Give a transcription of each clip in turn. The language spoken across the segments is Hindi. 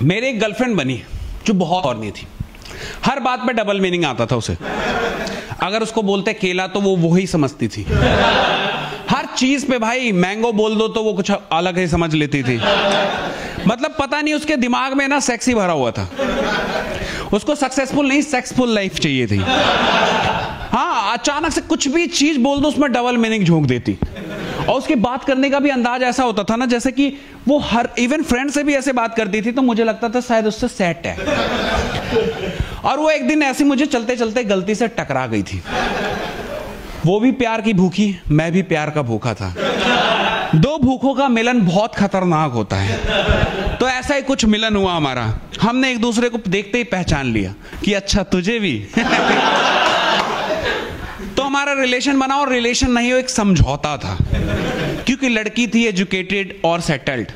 मेरी एक गर्लफ्रेंड बनी जो बहुत औरनी थी। हर बात पे डबल मीनिंग आता था उसे। अगर उसको बोलते केला तो वो वही समझती थी। हर चीज पे भाई मैंगो बोल दो तो वो कुछ अलग ही समझ लेती थी। मतलब पता नहीं उसके दिमाग में ना सेक्स ही भरा हुआ था। उसको सक्सेसफुल नहीं सेक्सफुल लाइफ चाहिए थी। हाँ, अचानक से कुछ भी चीज बोल दो उसमें डबल मीनिंग झोंक देती। और उसकी बात करने का भी अंदाज ऐसा होता था ना जैसे कि वो हर इवन फ्रेंड से भी ऐसे बात करती थी तो मुझे लगता था शायद उससे सेट है। और वो एक दिन ऐसे मुझे चलते चलते गलती से टकरा गई थी। वो भी प्यार की भूखी, मैं भी प्यार का भूखा था। दो भूखों का मिलन बहुत खतरनाक होता है। तो ऐसा ही कुछ मिलन हुआ हमारा। हमने एक दूसरे को देखते ही पहचान लिया कि अच्छा तुझे भी। तो हमारा रिलेशन बना, और रिलेशन नहीं वो एक समझौता था, क्योंकि लड़की थी एजुकेटेड और सेटल्ड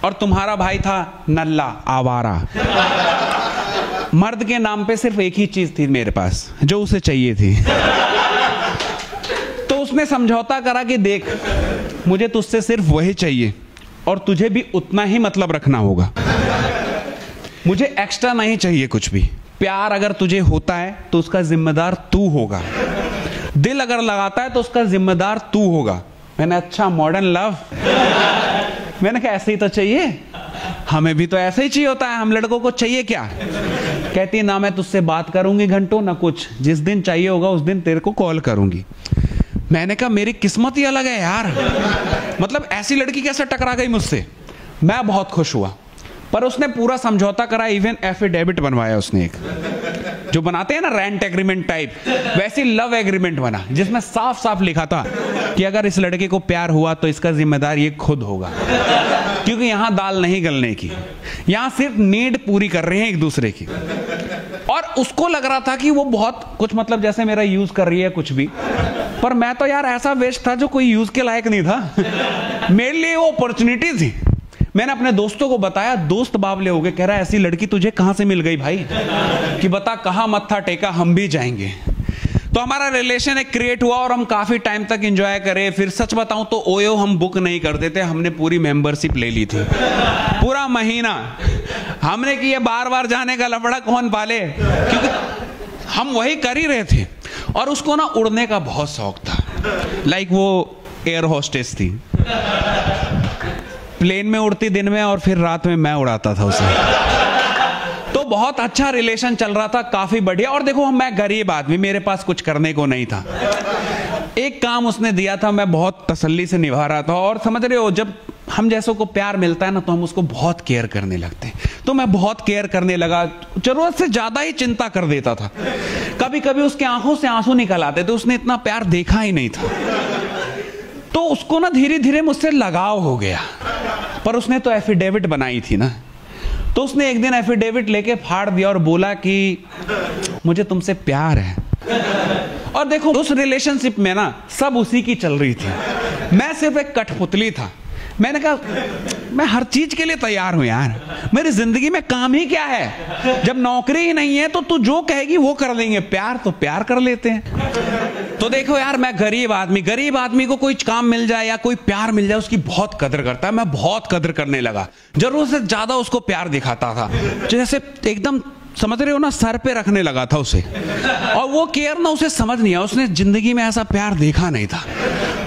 और तुम्हारा भाई था नल्ला आवारा। मर्द के नाम पे सिर्फ एक ही चीज थी मेरे पास जो उसे चाहिए थी। तो उसने समझौता करा कि देख मुझे तुझसे सिर्फ वही चाहिए और तुझे भी उतना ही मतलब रखना होगा। मुझे एक्स्ट्रा नहीं चाहिए कुछ भी। प्यार अगर तुझे होता है तो उसका जिम्मेदार तू होगा। दिल अगर लगाता है तो उसका जिम्मेदार तू होगा। मैंने अच्छा मॉडर्न लव, मैंने कहा ऐसे ही तो चाहिए, हमें भी तो ऐसे ही चाहिए होता है, हम लड़कों को चाहिए क्या। कहती ना मैं तुझसे बात करूंगी घंटों ना कुछ, जिस दिन चाहिए होगा उस दिन तेरे को कॉल करूंगी। मैंने कहा मेरी किस्मत ही अलग है यार, मतलब ऐसी लड़की कैसे टकरा गई मुझसे। मैं बहुत खुश हुआ, पर उसने पूरा समझौता करा, इवन एफिडेविट बनवाया उसने एक, जो बनाते हैं ना रेंट एग्रीमेंट टाइप, वैसी लव एग्रीमेंट बना जिसमें साफ साफ लिखा था कि अगर इस लड़के को प्यार हुआ तो इसका जिम्मेदार ये खुद होगा, क्योंकि यहां दाल नहीं गलने की, यहां सिर्फ नीड पूरी कर रहे हैं एक दूसरे की। और उसको लग रहा था कि वो बहुत कुछ मतलब जैसे मेरा यूज कर रही है कुछ भी, पर मैं तो यार ऐसा वेस्ट था जो कोई यूज के लायक नहीं था। मेरे लिए वो अपॉर्चुनिटी थी। मैंने अपने दोस्तों को बताया, दोस्त बावले हो गए, कह रहा है ऐसी लड़की तुझे कहां से मिल गई भाई, कि बता कहां मत्था टेका हम भी जाएंगे। तो हमारा रिलेशन एक क्रिएट हुआ और हम काफी टाइम तक एंजॉय करे। फिर सच बताऊं तो ओयो हम बुक नहीं करते थे, हमने पूरी मेंबरशिप ले ली थी। पूरा महीना हमने कि ये बार बार जाने का लफड़ा कौन पाले, क्योंकि हम वही कर ही रहे थे। और उसको ना उड़ने का बहुत शौक था, लाइक वो एयर होस्टेस थी, प्लेन में उड़ती दिन में और फिर रात में मैं उड़ाता था उसे। तो बहुत अच्छा रिलेशन चल रहा था, काफी बढ़िया। और देखो मैं गरीब आदमी, मेरे पास कुछ करने को नहीं था। एक काम उसने दिया था, मैं बहुत तसल्ली से निभा रहा था। और समझ रहे हो जब हम जैसों को प्यार मिलता है ना तो हम उसको बहुत केयर करने लगते हैं। तो मैं बहुत केयर करने लगा, जरूरत से ज्यादा ही चिंता कर देता था। कभी कभी उसके आंखों से आंसू निकल आते थे, उसने इतना प्यार देखा ही नहीं था। तो उसको ना धीरे धीरे मुझसे लगाव हो गया। पर उसने तो एफिडेविट बनाई थी ना, तो उसने एक दिन एफिडेविट लेके फाड़ दिया और बोला कि मुझे तुमसे प्यार है। और देखो उस रिलेशनशिप में ना सब उसी की चल रही थी, मैं सिर्फ एक कठपुतली था। मैंने कहा मैं हर चीज के लिए तैयार हूं यार, मेरी जिंदगी में काम ही क्या है, जब नौकरी ही नहीं है तो तू जो कहेगी वो कर लेंगे, प्यार तो प्यार कर लेते हैं। तो देखो यार मैं गरीब आदमी को कोई काम मिल जाए या कोई प्यार मिल जाए उसकी बहुत कदर करता है। मैं बहुत कदर करने लगा, जरूरत से ज्यादा उसको प्यार दिखाता था, जैसे एकदम समझ रहे हो ना सर पे रखने लगा था उसे। और वो केयर ना उसे समझ नहीं आया, उसने जिंदगी में ऐसा प्यार देखा नहीं था।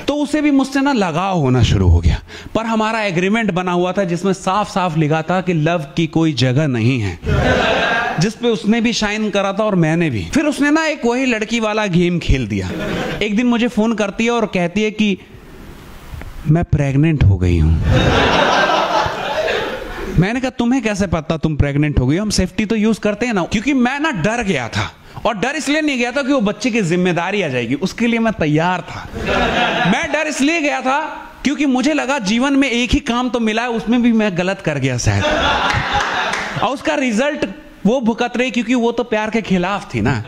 तो उसे भी मुझसे ना लगाव होना शुरू हो गया। पर हमारा एग्रीमेंट बना हुआ था जिसमें साफ साफ लिखा था कि लव की कोई जगह नहीं है, जिस पे उसने भी शाइन करा था और मैंने भी। फिर उसने ना एक वही लड़की वाला गेम खेल दिया। एक दिन मुझे फोन करती है और कहती है कि मैं प्रेग्नेंट हो गई हूं। मैंने कहा तुम्हें कैसे पता तुम प्रेग्नेंट हो गई? हम सेफ्टी तो यूज करते हैं ना। क्योंकि मैं ना डर गया था, और डर इसलिए नहीं गया था कि वो बच्चे की जिम्मेदारी आ जाएगी, उसके लिए मैं तैयार था। मैं डर इसलिए गया था क्योंकि मुझे लगा जीवन में एक ही काम तो मिला है, उसमें भी मैं गलत कर गया शायद, और उसका रिजल्ट वो भुगत रही, क्योंकि वो तो प्यार के खिलाफ थी ना।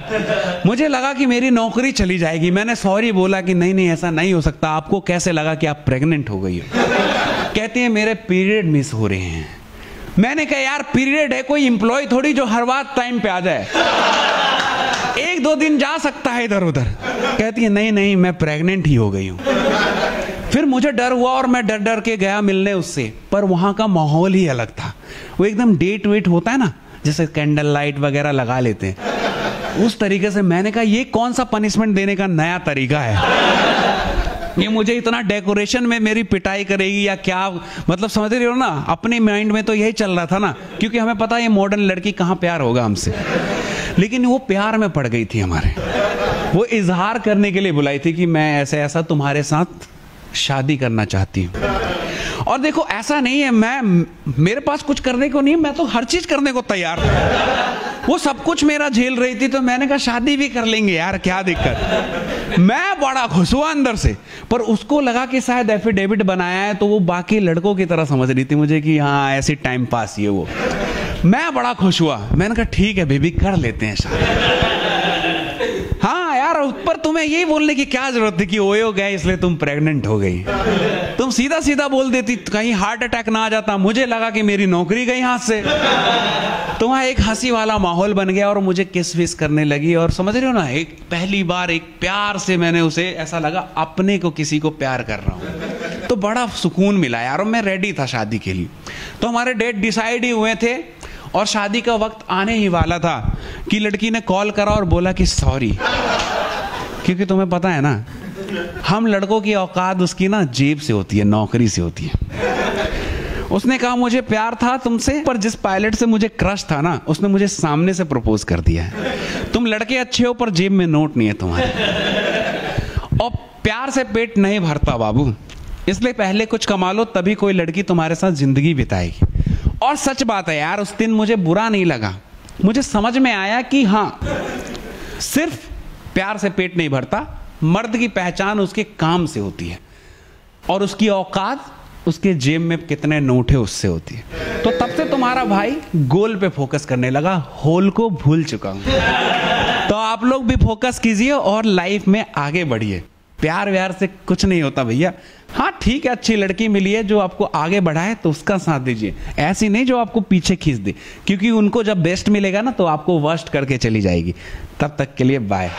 मुझे लगा कि मेरी नौकरी चली जाएगी। मैंने सॉरी बोला कि नहीं नहीं ऐसा नहीं हो सकता, आपको कैसे लगा कि आप प्रेग्नेंट हो गई हो? कहती है मेरे पीरियड मिस हो रहे हैं। मैंने कहा यार पीरियड है, कोई एम्प्लॉय थोड़ी जो हर बात टाइम पे आ जाए, एक दो दिन जा सकता है इधर उधर। कहती है नहीं नहीं मैं प्रेग्नेंट ही हो गई हूं। फिर मुझे डर हुआ और मैं डर डर के गया मिलने उससे, पर वहां का माहौल ही अलग था। वो एकदम डेट वेट होता है ना, जैसे कैंडल लाइट वगैरह लगा लेते हैं, उस तरीके से। मैंने कहा ये कौन सा पनिशमेंट देने का नया तरीका है, ये मुझे इतना डेकोरेशन में मेरी पिटाई करेगी या क्या, मतलब समझ रहे हो ना। अपने माइंड में तो यही चल रहा था ना, क्योंकि हमें पता है ये मॉडर्न लड़की कहाँ प्यार होगा हमसे। लेकिन वो प्यार में पड़ गई थी हमारे, वो इजहार करने के लिए बुलाई थी कि मैं ऐसे ऐसा तुम्हारे साथ शादी करना चाहती हूँ। और देखो ऐसा नहीं है मेरे पास कुछ करने को नहीं, मैं तो हर चीज करने को तैयार हूं। वो सब कुछ मेरा झेल रही थी, तो मैंने कहा शादी भी कर लेंगे यार, क्या दिक्कत। मैं बड़ा खुश हुआ अंदर से, पर उसको लगा कि शायद एफिडेविट बनाया है, तो वो बाकी लड़कों की तरह समझ रही थी मुझे कि हाँ ऐसी टाइम पास ये वो। मैं बड़ा खुश हुआ, मैंने कहा ठीक है बेबी कर लेते हैं शादी। हाँ यार, पर तुम्हें यही बोलने की क्या जरूरत थी कि ओए हो गए इसलिए तुम प्रेग्नेंट हो गई। तुम सीधा सीधा बोल देती, कहीं हार्ट अटैक ना आ जाता। मुझे लगा कि मेरी नौकरी गई हाथ से। तो वहां एक हंसी वाला माहौल बन गया और मुझे किस विस करने लगी। और समझ रहे हो ना, एक पहली बार एक प्यार से मैंने उसे ऐसा लगा अपने को किसी को प्यार कर रहा हूं, तो बड़ा सुकून मिला यार। और मैं रेडी था शादी के लिए, तो हमारे डेट डिसाइड ही हुए थे और शादी का वक्त आने ही वाला था कि लड़की ने कॉल करा और बोला कि सॉरी, क्योंकि तुम्हें पता है ना हम लड़कों की औकात उसकी ना जेब से होती है, नौकरी से होती है। उसने कहा मुझे प्यार था तुमसे, पर जिस पायलट से मुझे क्रश था ना, उसने मुझे सामने से प्रपोज कर दिया है। तुम लड़के अच्छे हो पर जेब में नोट नहीं है तुम्हारे। और प्यार से पेट नहीं भरता बाबू, इसलिए पहले कुछ कमा लो, तभी कोई लड़की तुम्हारे साथ जिंदगी बिताएगी। और सच बात है यार, उस दिन मुझे बुरा नहीं लगा। मुझे समझ में आया कि हाँ, सिर्फ प्यार से पेट नहीं भरता, मर्द की पहचान उसके काम से होती है और उसकी औकात उसके जेब में कितने नोट है उससे होती है। तो तब से तुम्हारा भाई गोल पे फोकस करने लगा, होल को भूल चुका हूं। तो आप लोग भी फोकस कीजिए और लाइफ में आगे बढ़िए। प्यार व्यार से कुछ नहीं होता भैया। हाँ ठीक है, अच्छी लड़की मिली है जो आपको आगे बढ़ाए तो उसका साथ दीजिए, ऐसी नहीं जो आपको पीछे खींच दे, क्योंकि उनको जब बेस्ट मिलेगा ना तो आपको वर्स्ट करके चली जाएगी। तब तक के लिए बाय।